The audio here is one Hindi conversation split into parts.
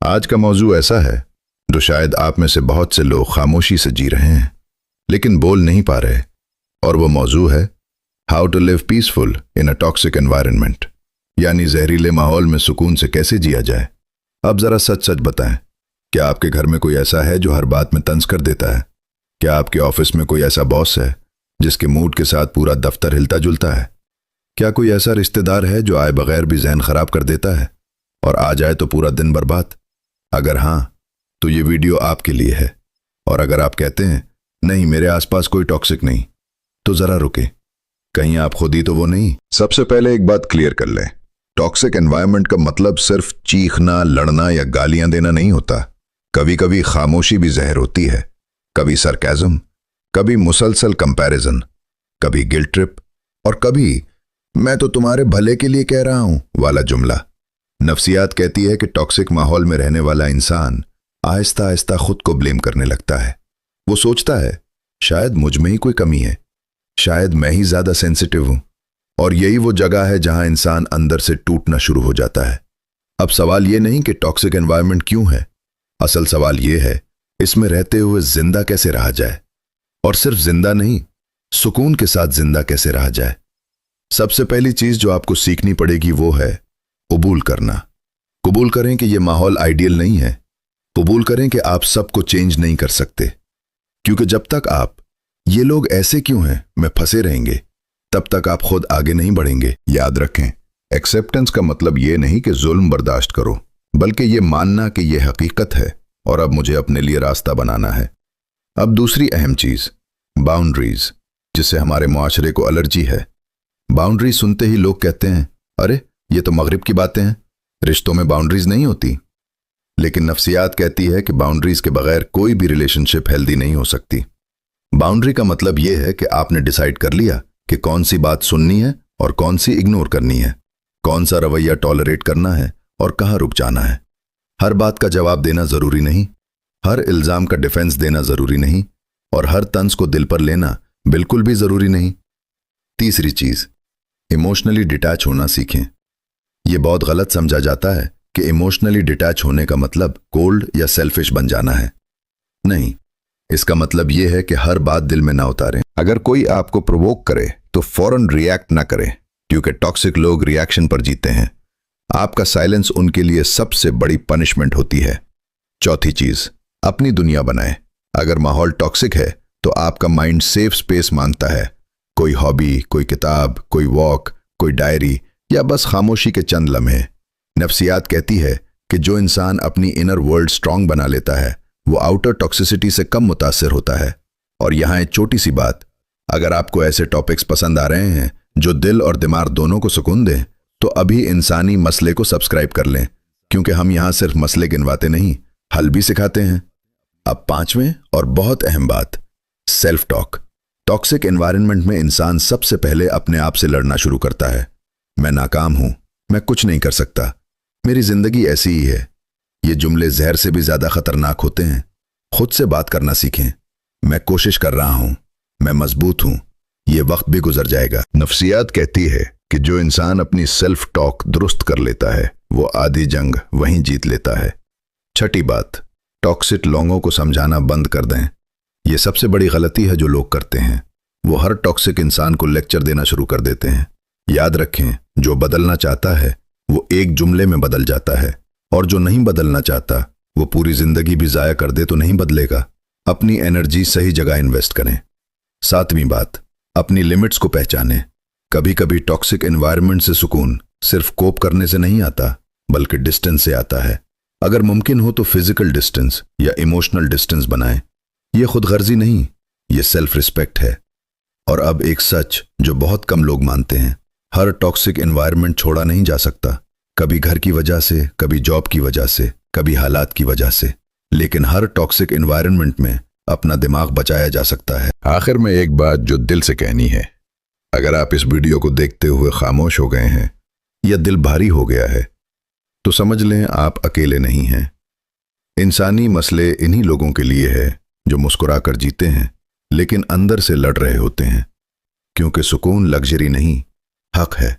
आज का मौजू ऐसा है जो शायद आप में से बहुत से लोग खामोशी से जी रहे हैं लेकिन बोल नहीं पा रहे, और वो मौजू है how to live peaceful in a toxic environment, यानी जहरीले माहौल में सुकून से कैसे जिया जाए। अब जरा सच सच बताएं, क्या आपके घर में कोई ऐसा है जो हर बात में तंज कर देता है? क्या आपके ऑफिस में कोई ऐसा बॉस है जिसके मूड के साथ पूरा दफ्तर हिलता जुलता है? क्या कोई ऐसा रिश्तेदार है जो आए बगैर भी जहन खराब कर देता है और आ जाए तो पूरा दिन बर्बाद? अगर हाँ, तो ये वीडियो आपके लिए है। और अगर आप कहते हैं नहीं, मेरे आसपास कोई टॉक्सिक नहीं, तो जरा रुके, कहीं आप खुद ही तो वो नहीं। सबसे पहले एक बात क्लियर कर लें, टॉक्सिक एनवायरनमेंट का मतलब सिर्फ चीखना, लड़ना या गालियां देना नहीं होता। कभी कभी खामोशी भी जहर होती है, कभी सरकाज़म, कभी मुसलसल कंपैरिजन, कभी गिल्ट ट्रिप, और कभी मैं तो तुम्हारे भले के लिए कह रहा हूं वाला जुमला। नफ्सियात कहती है कि टॉक्सिक माहौल में रहने वाला इंसान आहिस्ता आहिस्ता खुद को ब्लेम करने लगता है। वो सोचता है शायद मुझ में ही कोई कमी है, शायद मैं ही ज्यादा सेंसिटिव हूं, और यही वो जगह है जहां इंसान अंदर से टूटना शुरू हो जाता है। अब सवाल ये नहीं कि टॉक्सिक एनवायरनमेंट क्यों है, असल सवाल ये है इसमें रहते हुए जिंदा कैसे रहा जाए, और सिर्फ जिंदा नहीं, सुकून के साथ जिंदा कैसे रहा जाए। सबसे पहली चीज जो आपको सीखनी पड़ेगी वो है कबूल करना। कबूल करें कि यह माहौल आइडियल नहीं है। कबूल करें कि आप सबको चेंज नहीं कर सकते, क्योंकि जब तक आप ये लोग ऐसे क्यों हैं में फंसे रहेंगे तब तक आप खुद आगे नहीं बढ़ेंगे। याद रखें, एक्सेप्टेंस का मतलब यह नहीं कि जुल्म बर्दाश्त करो, बल्कि यह मानना कि यह हकीकत है और अब मुझे अपने लिए रास्ता बनाना है। अब दूसरी अहम चीज, बाउंड्रीज, जिससे हमारे मुआशरे को एलर्जी है। बाउंड्री सुनते ही लोग कहते हैं अरे ये तो मगरिब की बातें हैं, रिश्तों में बाउंड्रीज नहीं होती। लेकिन नफ्सियात कहती है कि बाउंड्रीज के बगैर कोई भी रिलेशनशिप हेल्दी नहीं हो सकती। बाउंड्री का मतलब यह है कि आपने डिसाइड कर लिया कि कौन सी बात सुननी है और कौन सी इग्नोर करनी है, कौन सा रवैया टॉलरेट करना है और कहाँ रुक जाना है। हर बात का जवाब देना जरूरी नहीं, हर इल्जाम का डिफेंस देना जरूरी नहीं, और हर तंज को दिल पर लेना बिल्कुल भी जरूरी नहीं। तीसरी चीज, इमोशनली डिटैच होना सीखें। यह बहुत गलत समझा जाता है कि इमोशनली डिटैच होने का मतलब कोल्ड या सेल्फिश बन जाना है। नहीं, इसका मतलब यह है कि हर बात दिल में ना उतारें। अगर कोई आपको प्रोवोक करे तो फौरन रिएक्ट ना करें, क्योंकि टॉक्सिक लोग रिएक्शन पर जीते हैं। आपका साइलेंस उनके लिए सबसे बड़ी पनिशमेंट होती है। चौथी चीज, अपनी दुनिया बनाएं। अगर माहौल टॉक्सिक है तो आपका माइंड सेफ स्पेस मांगता है। कोई हॉबी, कोई किताब, कोई वॉक, कोई डायरी, या बस खामोशी के चंद लम्हे। नफ्सियात कहती है कि जो इंसान अपनी इनर वर्ल्ड स्ट्रांग बना लेता है वो आउटर टॉक्सिसिटी से कम मुतासिर होता है। और यहाँ एक छोटी सी बात, अगर आपको ऐसे टॉपिक्स पसंद आ रहे हैं जो दिल और दिमाग दोनों को सुकून दें, तो अभी इंसानी मसले को सब्सक्राइब कर लें, क्योंकि हम यहाँ सिर्फ मसले गिनवाते नहीं, हल भी सिखाते हैं। अब पांचवें और बहुत अहम बात, सेल्फ टॉक। टॉक्सिक एनवायरनमेंट में इंसान सबसे पहले अपने आप से लड़ना शुरू करता है। मैं नाकाम हूं, मैं कुछ नहीं कर सकता, मेरी जिंदगी ऐसी ही है। ये जुमले जहर से भी ज्यादा खतरनाक होते हैं। खुद से बात करना सीखें। मैं कोशिश कर रहा हूं, मैं मजबूत हूं, ये वक्त भी गुजर जाएगा। नफ्सियात कहती है कि जो इंसान अपनी सेल्फ टॉक दुरुस्त कर लेता है वो आधी जंग वहीं जीत लेता है। छठी बात, टॉक्सिक लोगों को समझाना बंद कर दें। यह सबसे बड़ी गलती है जो लोग करते हैं। वो हर टॉक्सिक इंसान को लेक्चर देना शुरू कर देते हैं। याद रखें, जो बदलना चाहता है वो एक जुमले में बदल जाता है, और जो नहीं बदलना चाहता वो पूरी जिंदगी भी जाया कर दे तो नहीं बदलेगा। अपनी एनर्जी सही जगह इन्वेस्ट करें। सातवीं बात, अपनी लिमिट्स को पहचानें। कभी कभी टॉक्सिक एनवायरनमेंट से सुकून सिर्फ कोप करने से नहीं आता, बल्कि डिस्टेंस से आता है। अगर मुमकिन हो तो फिजिकल डिस्टेंस या इमोशनल डिस्टेंस बनाएं। यह खुदगर्जी नहीं, यह सेल्फ रिस्पेक्ट है। और अब एक सच जो बहुत कम लोग मानते हैं, हर टॉक्सिक एनवायरनमेंट छोड़ा नहीं जा सकता। कभी घर की वजह से, कभी जॉब की वजह से, कभी हालात की वजह से, लेकिन हर टॉक्सिक एनवायरनमेंट में अपना दिमाग बचाया जा सकता है। आखिर में एक बात जो दिल से कहनी है, अगर आप इस वीडियो को देखते हुए खामोश हो गए हैं या दिल भारी हो गया है तो समझ लें आप अकेले नहीं हैं। इंसानी मसले इन्हीं लोगों के लिए है जो मुस्कुरा कर जीते हैं लेकिन अंदर से लड़ रहे होते हैं, क्योंकि सुकून लग्जरी नहीं, हक है।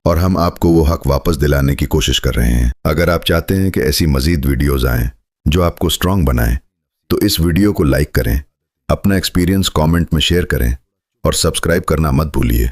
और हम आपको वो हक वापस दिलाने की कोशिश कर रहे हैं। अगर आप चाहते हैं कि ऐसी मजीद वीडियोज़ आएँ जो आपको स्ट्रांग बनाएं, तो इस वीडियो को लाइक करें, अपना एक्सपीरियंस कमेंट में शेयर करें और सब्सक्राइब करना मत भूलिए।